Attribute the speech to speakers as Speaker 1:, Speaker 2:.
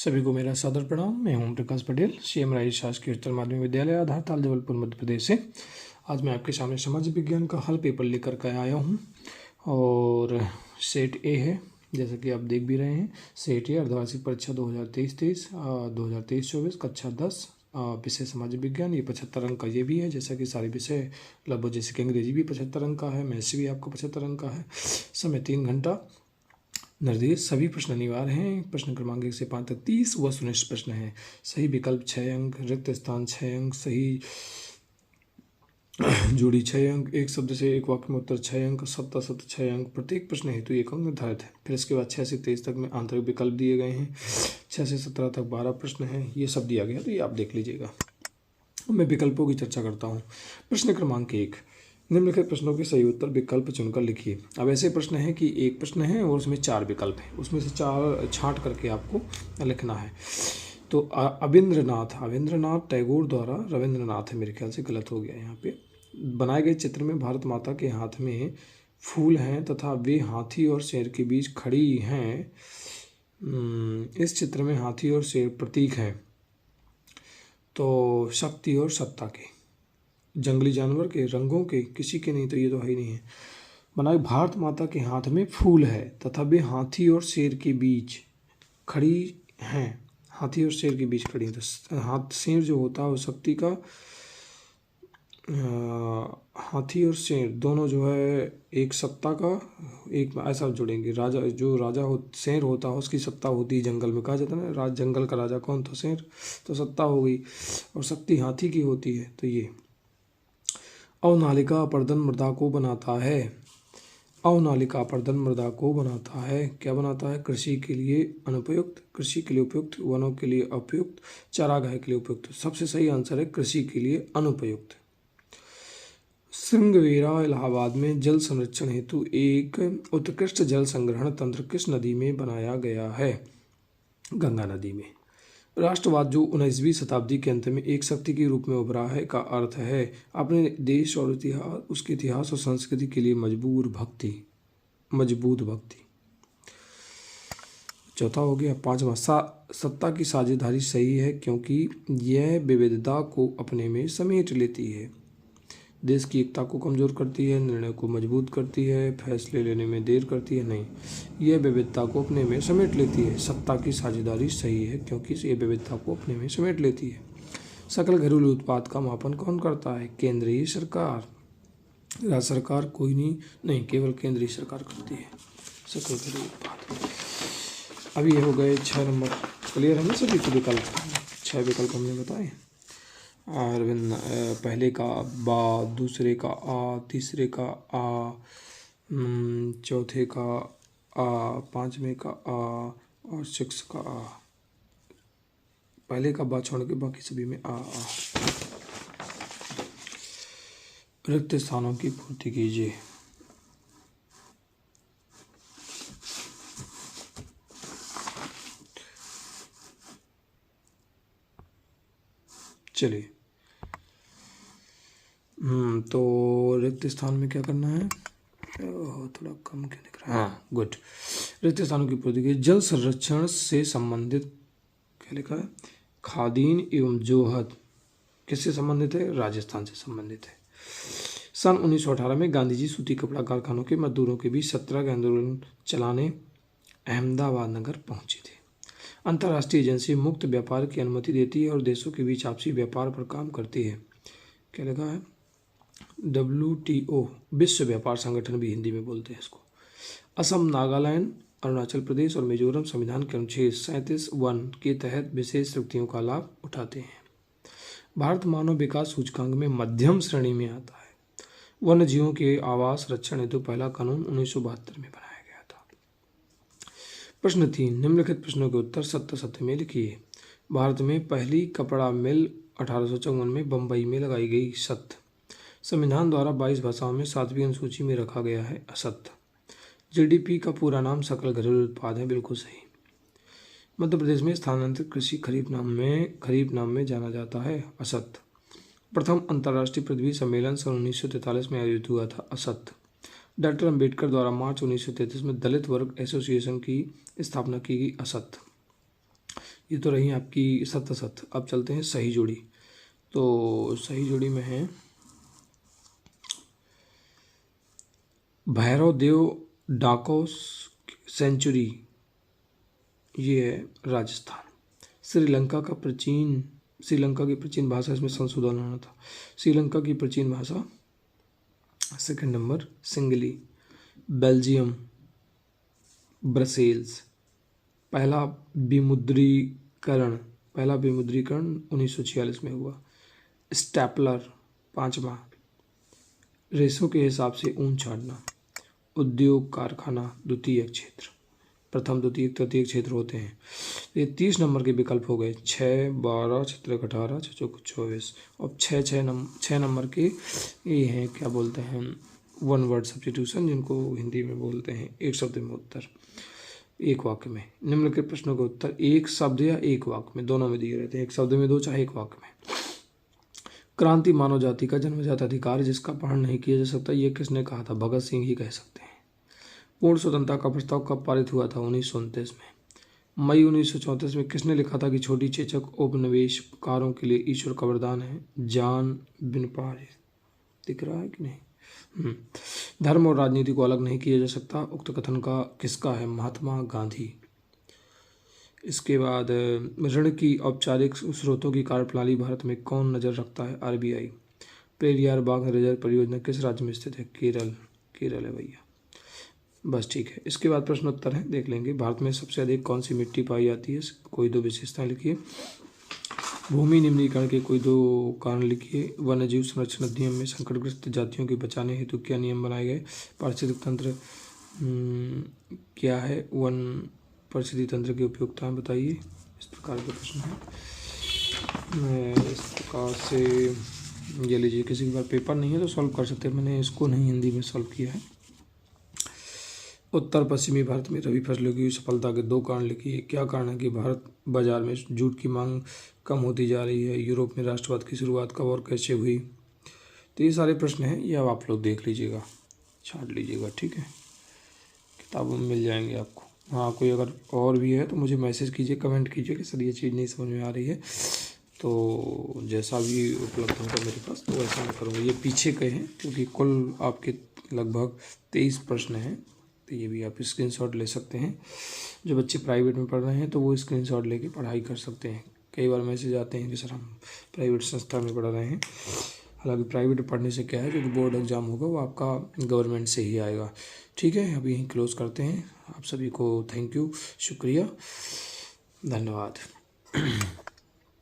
Speaker 1: सभी को मेरा सादर प्रणाम। मैं हूं प्रकाश पटेल, सीएम राय शासकीय उच्चतर माध्यमिक विद्यालय आधारताल जबलपुर मध्य प्रदेश से। आज मैं आपके सामने समाज विज्ञान का हल पेपर लेकर के आया हूं और सेट ए है, जैसा कि आप देख भी रहे हैं। सेट ए अर्धवार्षिक परीक्षा 2023-24 कक्षा 10 विषय समाज विज्ञान। ये 75 अंक का ये भी है, जैसा कि सारे विषय लगभग, जैसे कि अंग्रेजी भी 75 अंक का है, मैथ्स भी आपको 75 अंक का है। समय 3 घंटा। निर्देश सभी प्रश्न अनिवार्य हैं। प्रश्न क्रमांक 1 से 5 तक 30 व सुनिश्चित प्रश्न हैं। सही विकल्प 6 अंक, रिक्त स्थान 6 अंक, सही जोड़ी 6 अंक, एक शब्द से एक वाक्य में उत्तर 6 अंक, सत्ता 6 अंक, प्रत्येक प्रश्न हेतु 1 अंक निर्धारित है। फिर इसके बाद 6 से 23 तक में आंतरिक विकल्प दिए गए हैं। 6 से 17 तक 12 प्रश्न हैं। ये सब दिया गया, तो ये आप देख लीजिएगा। मैं विकल्पों की चर्चा करता हूँ। प्रश्न क्रमांक 1, निम्नलिखित प्रश्नों के सही उत्तर विकल्प चुनकर लिखिए। अब ऐसे प्रश्न है कि एक प्रश्न है और उसमें 4 विकल्प हैं, उसमें से 4 छांट करके आपको लिखना है। तो अविंद्रनाथ टैगोर द्वारा, रविंद्रनाथ है मेरे ख्याल से, गलत हो गया यहाँ पे। बनाए गए चित्र में भारत माता के हाथ में फूल हैं तथा वे हाथी और शेर के बीच खड़ी हैं। इस चित्र में हाथी और शेर प्रतीक हैं, तो शक्ति और सत्ता के, जंगली जानवर के, रंगों के, किसी के नहीं, तो ये तो है ही नहीं है। बनाए भारत माता के हाथ में फूल है तथा वे हाथी और शेर के बीच खड़ी हैं। हाथी और शेर के बीच खड़ी हैं, तो शेर जो होता है वो शक्ति का, हाथी और शेर दोनों जो है एक सत्ता का, एक ऐसा जुड़ेंगे। राजा, जो राजा शेर होता है उसकी सत्ता होती है जंगल में, कहा जाता है ना, जंगल का राजा कौन, तो शेर, तो सत्ता हो गई, और शक्ति हाथी की होती है। तो ये अवनालिका अपर्दन मृदा को बनाता है। अवनालिका अपर्दन मृदा को बनाता है, क्या बनाता है? कृषि के लिए अनुपयुक्त, कृषि के लिए उपयुक्त, वनों के लिए उपयुक्त, चारागाह के लिए उपयुक्त। सबसे सही आंसर है कृषि के लिए अनुपयुक्त। श्रृंगवेरा इलाहाबाद में जल संरक्षण हेतु एक उत्कृष्ट जल संग्रहण तंत्र किस नदी में बनाया गया है? गंगा नदी में। राष्ट्रवाद जो 19वीं शताब्दी के अंत में एक शक्ति के रूप में उभरा है का अर्थ है अपने देश और इतिहास, उसके इतिहास और संस्कृति के लिए मजबूत भक्ति। चौथा हो गया। 5वां, सत्ता की साझेदारी सही है क्योंकि यह विविधता को अपने में समेट लेती है, देश की एकता को कमज़ोर करती है, निर्णय को मजबूत करती है, फैसले लेने में देर करती है। नहीं, यह विविधता को अपने में समेट लेती है। सत्ता की साझेदारी सही है क्योंकि ये विविधता को अपने में समेट लेती है। सकल घरेलू उत्पाद का मापन कौन करता है? केंद्रीय सरकार। राज्य सरकार कोई नहीं, केवल केंद्रीय सरकार करती है सकल घरेलू उत्पाद। अभी ये हो गए 6 नंबर। क्लियर है ना सभी को? विकल्प 6 विकल्प हमने बताए। अरविंद, पहले का बा, दूसरे का आ, तीसरे का आ, चौथे का आ, 5वें का आ और 6 का आ। पहले का बा छोड़ के बाकी सभी में आ। रिक्त स्थानों की पूर्ति कीजिए। चलिए, तो रिक्त स्थान में क्या करना है? थोड़ा कम क्यों दिख रहा है? हाँ, गुड। रिक्त स्थानों की पूर्ति कीजिए। जल संरक्षण से संबंधित क्या लिखा है? खादीन एवं जोहद किससे संबंधित है? राजस्थान से संबंधित है। सन 1918 में गांधी जी सूती कपड़ा कारखानों के मजदूरों के बीच सत्याग्रह आंदोलन चलाने अहमदाबाद नगर पहुंचे थे। अंतर्राष्ट्रीय एजेंसी मुक्त व्यापार की अनुमति देती है और देशों के बीच आपसी व्यापार पर काम करती है। क्या लिखा है? WTO, विश्व व्यापार संगठन भी हिंदी में बोलते हैं इसको। असम, नागालैंड, अरुणाचल प्रदेश और मिजोरम संविधान के अनुच्छेद 37(1) के तहत विशेष शक्तियों का लाभ उठाते हैं। भारत मानव विकास सूचकांक में मध्यम श्रेणी में आता है। वन्य जीवों के आवास रक्षण हेतु पहला कानून 1972 में बनाया गया था। प्रश्न 3, निम्नलिखित प्रश्नों के उत्तर सत्य सत्य में लिखिए। भारत में पहली कपड़ा मिल 1854 में बम्बई में लगाई गई। सत्य। संविधान द्वारा 22 भाषाओं में 7वीं अनुसूची में रखा गया है। असत्य। GDP का पूरा नाम सकल घरेलू उत्पाद है। बिल्कुल सही। मध्य प्रदेश में स्थानांतरित कृषि खरीफ नाम में जाना जाता है। असत्य। प्रथम अंतर्राष्ट्रीय पृथ्वी सम्मेलन सन 1943 में आयोजित हुआ था। असत्य। डॉक्टर अंबेडकर द्वारा मार्च 1933 में दलित वर्ग एसोसिएशन की स्थापना की गई। असत्य। ये तो रही आपकी सत। अब चलते हैं सही जोड़ी। तो सही जोड़ी में है भैरव देव डाको सेंचुरी, ये है राजस्थान। श्रीलंका की प्राचीन भाषा, इसमें संशोधन होना था। श्रीलंका की प्राचीन भाषा, second number singly. Belgium, Brussels. पहला विमुद्रीकरण 1946 में हुआ। स्टेपलर, पांचवा। रेशों के हिसाब से ऊन छाटना। उद्योग, कारखाना, द्वितीय क्षेत्र। प्रथम, द्वितीय, तृतीय क्षेत्र होते हैं। ये 30 नंबर के विकल्प हो गए। 6, 12, 17, 18, 24। और 6 नंबर के ये हैं, क्या बोलते हैं, वन वर्ड सब्स्टिट्यूशन, जिनको हिंदी में बोलते हैं एक शब्द में उत्तर, एक वाक्य में। निम्नलिखित प्रश्नों के उत्तर एक शब्द या एक वाक्य में, दोनों में दिए रहते हैं। एक शब्द में दो, चाहे एक वाक्य में। क्रांति मानव जाति का जन्मजात अधिकार जिसका पालन नहीं किया जा सकता, ये किसने कहा था? भगत सिंह ही कह सकते हैं। पूर्ण स्वतंत्रता का प्रस्ताव कब पारित हुआ था? 1929 में। मई 1934 में किसने लिखा था कि छोटी चेचक उपनिवेशकारों के लिए ईश्वर का वरदान है? जॉन बिनपारे। दिख रहा है कि नहीं? धर्म और राजनीति को अलग नहीं किया जा सकता, उक्त कथन का किसका है? महात्मा गांधी। इसके बाद ऋण की औपचारिक स्रोतों की कार्यप्रणाली भारत में कौन नज़र रखता है? RBI। पेरियार बाघ रिजर्व परियोजना किस राज्य में स्थित है? केरल है भैया। बस ठीक है। इसके बाद प्रश्न उत्तर है, देख लेंगे। भारत में सबसे अधिक कौन सी मिट्टी पाई जाती है? कोई दो विशेषताएं लिखिए। भूमि निम्नीकरण के कोई दो कारण लिखिए। वन्यजीव संरक्षण अधिनियम में संकटग्रस्त जातियों के बचाने हेतु क्या नियम बनाए गए? पारिस्थितिक तंत्र क्या है? वन परिस्थिति तंत्र की उपयोगिताएं बताइए। इस प्रकार के प्रश्न हैं। इस प्रकार से ये लीजिए, किसी के पास पेपर नहीं है तो सॉल्व कर सकते हैं। मैंने इसको नहीं हिंदी में सॉल्व किया है। उत्तर पश्चिमी भारत में रबी फसलों की सफलता के दो कारण लिखिए। क्या कारण है कि भारत बाजार में जूट की मांग कम होती जा रही है? यूरोप में राष्ट्रवाद की शुरुआत कब और कैसे हुई? तो ये सारे प्रश्न हैं, ये अब आप लोग देख लीजिएगा, छाट लीजिएगा, ठीक है। किताबों में मिल जाएंगे आपको। हाँ, कोई अगर और भी है तो मुझे मैसेज कीजिए, कमेंट कीजिए कि सर ये चीज़ नहीं समझ में आ रही है, तो जैसा भी उपलब्ध होगा मेरे पास तो वैसा मैं करूँगा। ये पीछे के हैं क्योंकि कुल आपके लगभग 23 प्रश्न हैं, तो ये भी आप स्क्रीनशॉट ले सकते हैं। जो बच्चे प्राइवेट में पढ़ रहे हैं तो वो स्क्रीनशॉट लेके पढ़ाई कर सकते हैं। कई बार मैसेज आते हैं कि सर हम प्राइवेट संस्था में पढ़ रहे हैं। हालांकि प्राइवेट पढ़ने से क्या है, क्योंकि बोर्ड एग्ज़ाम होगा वो आपका गवर्नमेंट से ही आएगा। ठीक है, अभी यहीं क्लोज़ करते हैं। आप सभी को थैंक यू, शुक्रिया, धन्यवाद।